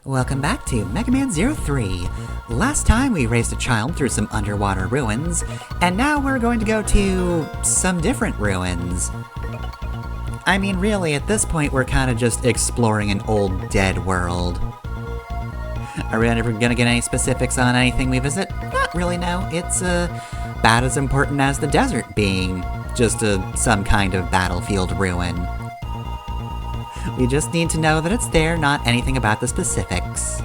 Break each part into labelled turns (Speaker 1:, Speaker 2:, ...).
Speaker 1: Welcome back to Mega Man 03. Last time we raised a child through some underwater ruins, and now we're going to go to some different ruins. I mean, really, at this point we're kind of just exploring an old dead world. Are we ever gonna get any specifics on anything we visit? Not really, no. It's about as important as the desert being just some kind of battlefield ruin. We just need to know that it's there, not anything about the specifics.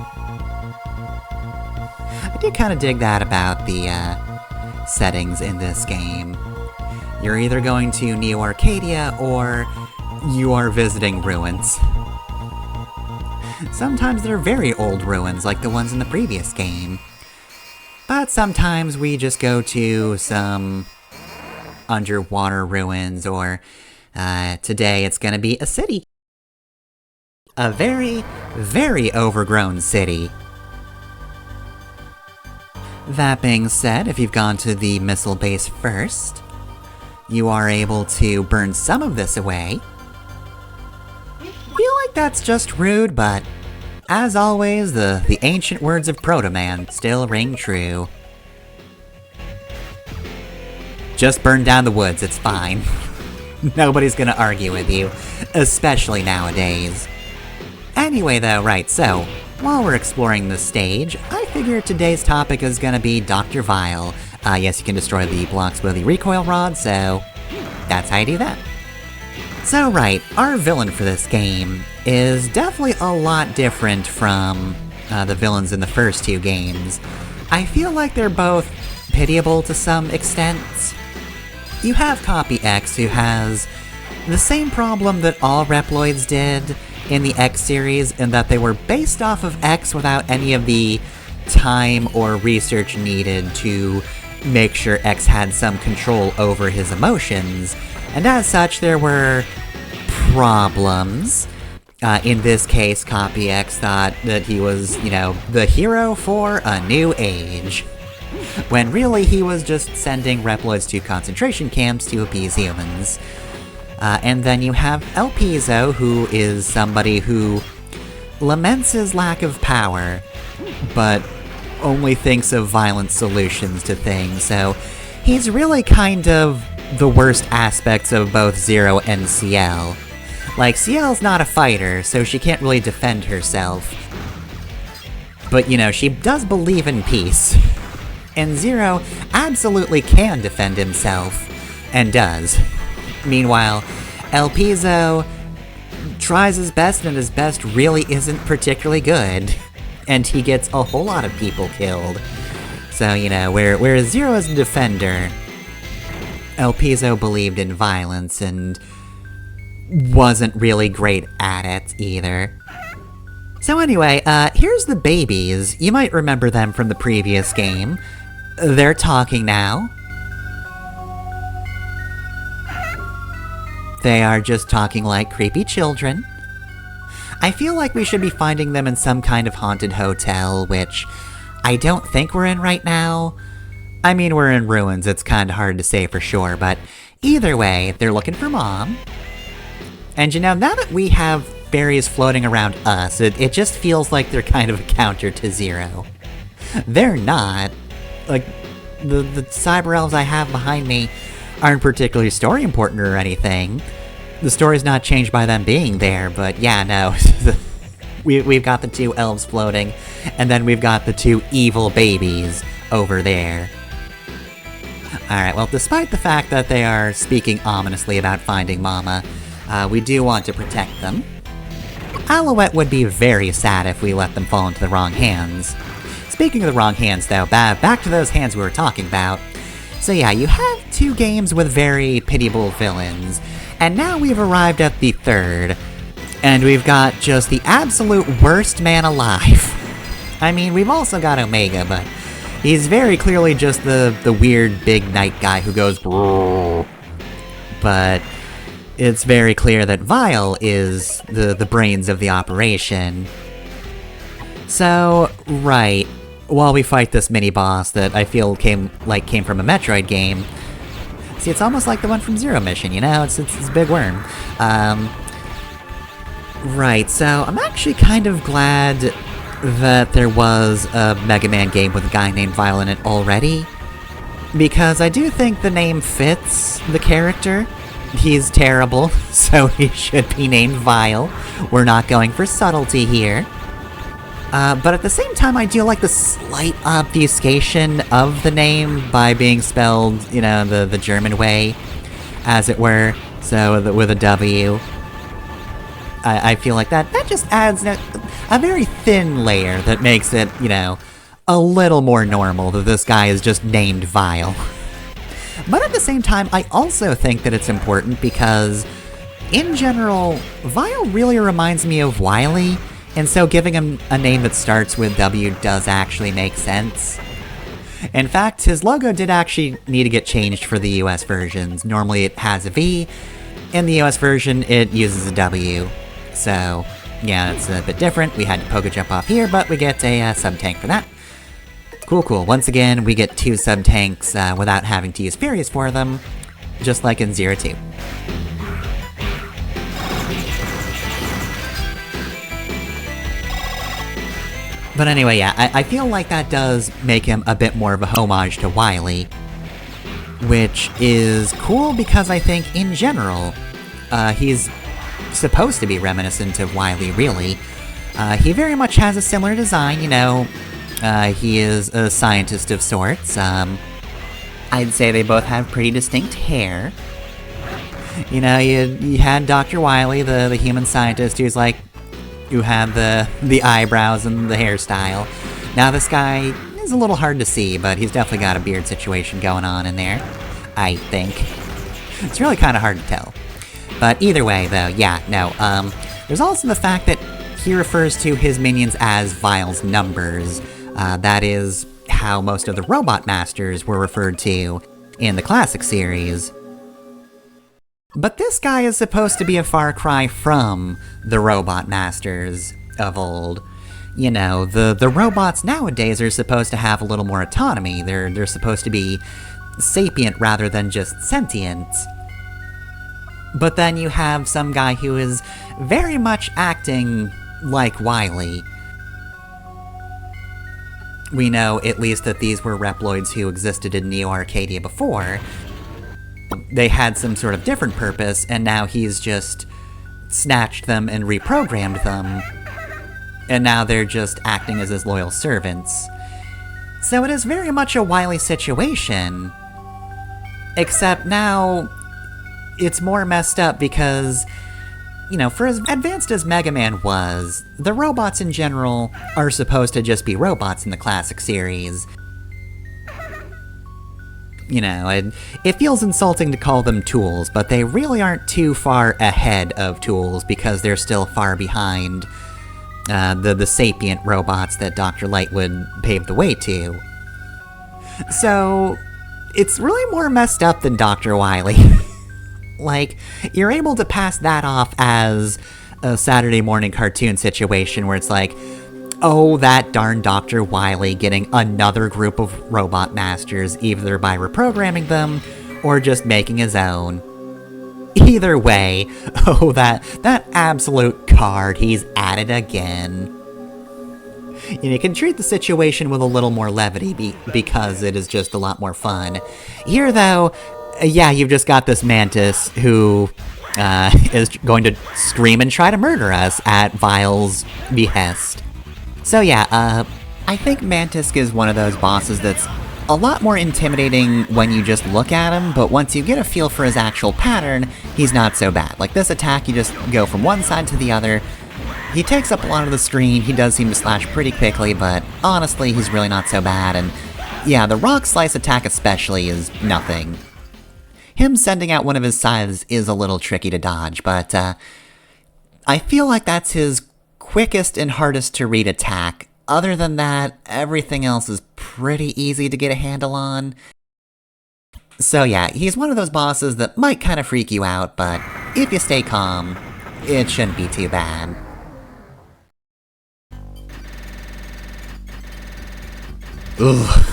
Speaker 1: I do kind of dig that about the settings in this game. You're either going to Neo Arcadia or you are visiting ruins. Sometimes they're very old ruins, like the ones in the previous game. But sometimes we just go to some underwater ruins, or today it's gonna be a city. A very, very overgrown city. That being said, if you've gone to the missile base first, you are able to burn some of this away. I feel like that's just rude, but as always, the ancient words of Proto-Man still ring true. Just burn down the woods, it's fine. Nobody's gonna argue with you, especially nowadays. Anyway though, right, so, while we're exploring the stage, I figure today's topic is gonna be Dr. Vile. Yes, you can destroy the blocks with the recoil rod, so that's how you do that. So right, our villain for this game is definitely a lot different from the villains in the first two games. I feel like they're both pitiable to some extent. You have Copy X, who has the same problem that all Reploids did in the X series, in that they were based off of X without any of the time or research needed to make sure X had some control over his emotions, and as such there were problems. In this case, Copy X thought that he was, the hero for a new age, when really he was just sending Reploids to concentration camps to appease humans. And then you have El Pizzo, who is somebody who laments his lack of power, but only thinks of violent solutions to things, so he's really kind of the worst aspects of both Zero and CL. Like, CL's not a fighter, so she can't really defend herself. But, she does believe in peace. And Zero absolutely can defend himself, and does. Meanwhile, El Pizzo tries his best, and his best really isn't particularly good. And he gets a whole lot of people killed. So, whereas Zero is a defender, El Pizzo believed in violence and wasn't really great at it either. So anyway, here's the babies. You might remember them from the previous game. They're talking now. They are just talking like creepy children. I feel like we should be finding them in some kind of haunted hotel, which I don't think we're in right now. I mean, we're in ruins, it's kinda hard to say for sure, but either way, they're looking for Mom. And now that we have fairies floating around us, it just feels like they're kind of a counter to Zero. They're not. Like, the cyber elves I have behind me aren't particularly story important or anything. The story's not changed by them being there, but yeah, no. We've got the two elves floating, and then we've got the two evil babies over there. Alright, well, despite the fact that they are speaking ominously about finding Mama, we do want to protect them. Alouette would be very sad if we let them fall into the wrong hands. Speaking of the wrong hands, though, back to those hands we were talking about. So yeah, you have two games with very pitiable villains, and now we've arrived at the third, and we've got just the absolute worst man alive. I mean, we've also got Omega, but he's very clearly just the weird big knight guy who goes brrrr. But it's very clear that Vile is the brains of the operation. So, right, while we fight this mini-boss that I feel came from a Metroid game, see, it's almost like the one from Zero Mission, it's a big worm. Right, so I'm actually kind of glad that there was a Mega Man game with a guy named Vile in it already, because I do think the name fits the character. He's terrible, so he should be named Vile. We're not going for subtlety here. But at the same time, I do like the slight obfuscation of the name by being spelled, you know, the German way, as it were, so with a W. I feel like that just adds a very thin layer that makes it, you know, a little more normal that this guy is just named Vile. But at the same time, I also think that it's important because, in general, Vile really reminds me of Wily, and so giving him a name that starts with W does actually make sense. In fact, his logo did actually need to get changed for the US versions. Normally it has a V, in the US version it uses a W. So, yeah, it's a bit different. We had to poke a jump off here, but we get a sub-tank for that. Cool. Once again, we get 2 sub-tanks without having to use Furious for them, just like in 0-2. But anyway, yeah, I feel like that does make him a bit more of a homage to Wily, which is cool because I think, in general, he's supposed to be reminiscent of Wily, really. He very much has a similar design, you know. He is a scientist of sorts. I'd say they both have pretty distinct hair. You know, you had Dr. Wily, the human scientist, who had the eyebrows and the hairstyle. Now this guy is a little hard to see, but he's definitely got a beard situation going on in there, I think. It's really kind of hard to tell. But either way, though, yeah, no, there's also the fact that he refers to his minions as Vile's numbers. That is how most of the Robot Masters were referred to in the classic series. But this guy is supposed to be a far cry from the Robot Masters of old. You know, the robots nowadays are supposed to have a little more autonomy. They're supposed to be sapient rather than just sentient. But then you have some guy who is very much acting like Wily. We know, at least, that these were Reploids who existed in Neo Arcadia before. They had some sort of different purpose, and now he's just snatched them and reprogrammed them. And now they're just acting as his loyal servants. So it is very much a Wily situation. Except now, it's more messed up because, you know, for as advanced as Mega Man was, the robots in general are supposed to just be robots in the classic series. You know, it feels insulting to call them tools, but they really aren't too far ahead of tools because they're still far behind the sapient robots that Dr. Light would pave the way to. So, it's really more messed up than Dr. Wily. Like, you're able to pass that off as a Saturday morning cartoon situation where it's like, oh, that darn Dr. Wily getting another group of Robot Masters, either by reprogramming them or just making his own. Either way, oh, that absolute card, he's at it again. And you can treat the situation with a little more levity because it is just a lot more fun. Here, though, yeah, you've just got this Mantis who is going to scream and try to murder us at Vile's behest. So yeah, I think Mantisk is one of those bosses that's a lot more intimidating when you just look at him, but once you get a feel for his actual pattern, he's not so bad. Like this attack, you just go from one side to the other. He takes up a lot of the screen, he does seem to slash pretty quickly, but honestly, he's really not so bad, and yeah, the Rock Slice attack especially is nothing. Him sending out one of his scythes is a little tricky to dodge, but I feel like that's his quickest and hardest to read attack. Other than that, everything else is pretty easy to get a handle on. So yeah, he's one of those bosses that might kind of freak you out, but if you stay calm, it shouldn't be too bad. Ugh,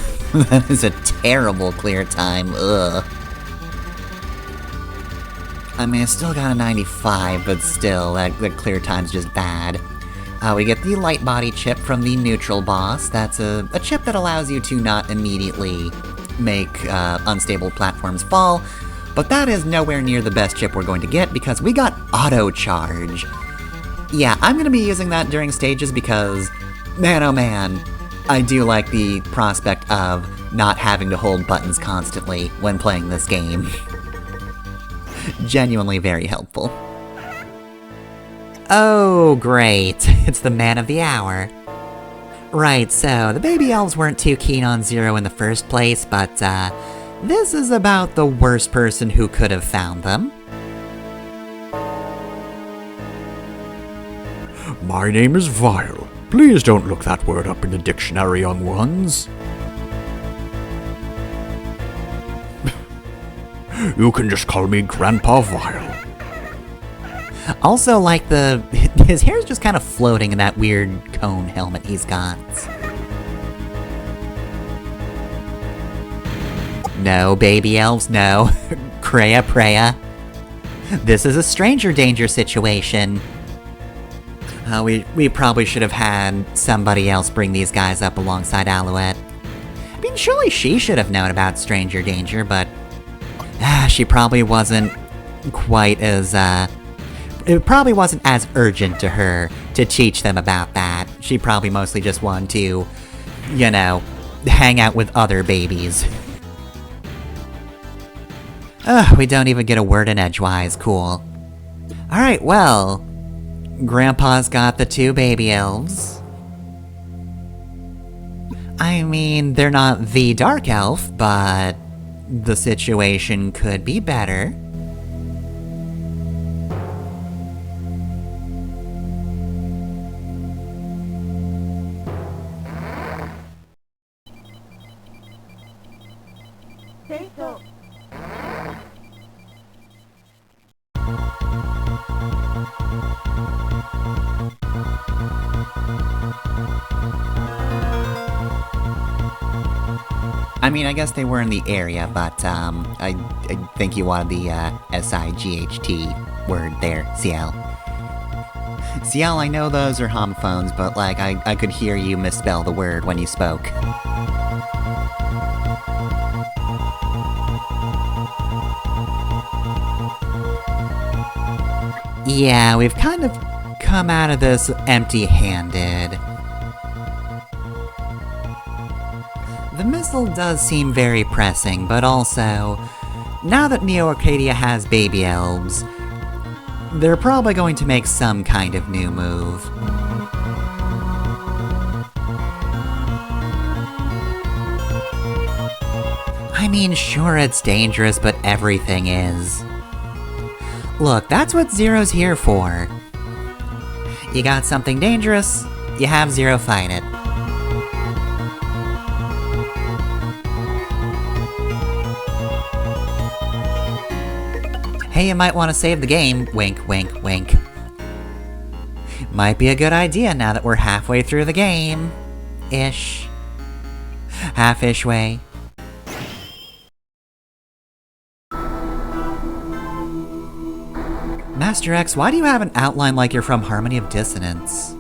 Speaker 1: that is a terrible clear time, ugh. I mean, I still got a 95, but still, that clear time's just bad. We get the light body chip from the neutral boss. That's a chip that allows you to not immediately make unstable platforms fall, but that is nowhere near the best chip we're going to get because we got auto charge. Yeah, I'm going to be using that during stages because, man oh man, I do like the prospect of not having to hold buttons constantly when playing this game. Genuinely very helpful. Oh, great. It's the man of the hour. Right, so the baby elves weren't too keen on Zero in the first place, but this is about the worst person who could have found them.
Speaker 2: My name is Vile. Please don't look that word up in the dictionary, young ones. You can just call me Grandpa Vile.
Speaker 1: Also, like his hair's just kind of floating in that weird cone helmet he's got. No, baby elves, no. Kreia Preia. This is a stranger danger situation. We probably should have had somebody else bring these guys up alongside Alouette. I mean, surely she should have known about stranger danger, but she probably wasn't quite as, it probably wasn't as urgent to her to teach them about that. She probably mostly just wanted to, you know, hang out with other babies. We don't even get a word in edgewise, cool. Alright, well, Grandpa's got the two baby elves. I mean, they're not the dark elf, but the situation could be better. I mean, I guess they were in the area, but I think you wanted the SIGHT word there, CL. CL, I know those are homophones, but like, I could hear you misspell the word when you spoke. Yeah, we've kind of come out of this empty-handed. The missile does seem very pressing, but also, now that Neo Arcadia has baby elves, they're probably going to make some kind of new move. I mean, sure it's dangerous, but everything is. Look, that's what Zero's here for. You got something dangerous, you have Zero fight it. Hey, you might want to save the game, wink, wink, wink. Might be a good idea now that we're halfway through the game. Ish. Half-ish way. Master X, why do you have an outline like you're from Harmony of Dissonance?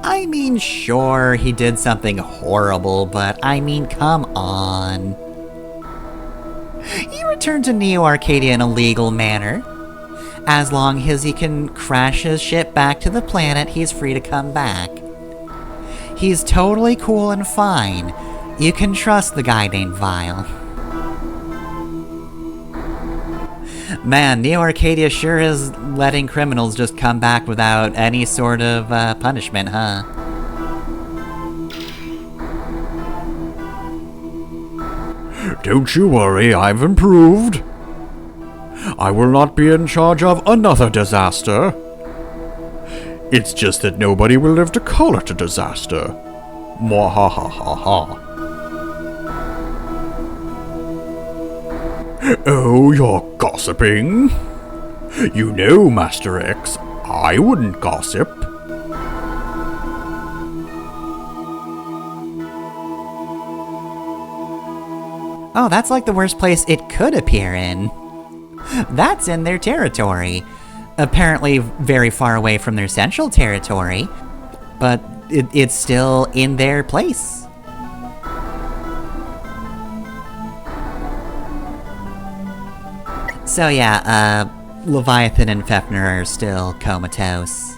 Speaker 1: I mean, sure, he did something horrible, but I mean, come on. He returned to Neo Arcadia in a legal manner. As long as he can crash his ship back to the planet, he's free to come back. He's totally cool and fine. You can trust the guy named Vile. Man, Neo Arcadia sure is letting criminals just come back without any sort of punishment, huh?
Speaker 2: Don't you worry, I've improved. I will not be in charge of another disaster. It's just that nobody will live to call it a disaster. Mwahahaha. Oh, you're gossiping? You know, Master X, I wouldn't gossip.
Speaker 1: Oh, that's like the worst place it could appear in. That's in their territory. Apparently very far away from their central territory, but it's still in their place. So yeah, Leviathan and Fefner are still comatose.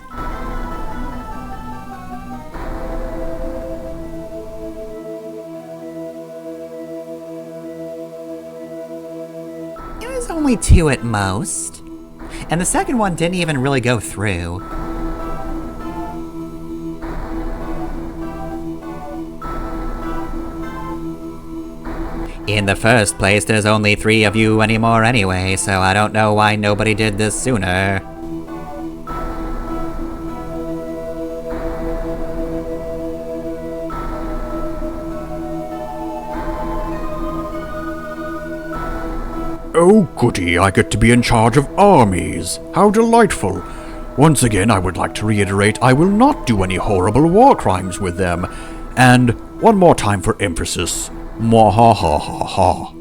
Speaker 1: It was only 2 at most. And the second one didn't even really go through. In the first place, there's only 3 of you anymore anyway, so I don't know why nobody did this sooner.
Speaker 2: Oh goody, I get to be in charge of armies. How delightful. Once again, I would like to reiterate, I will not do any horrible war crimes with them. And one more time for emphasis. Mwahahaha.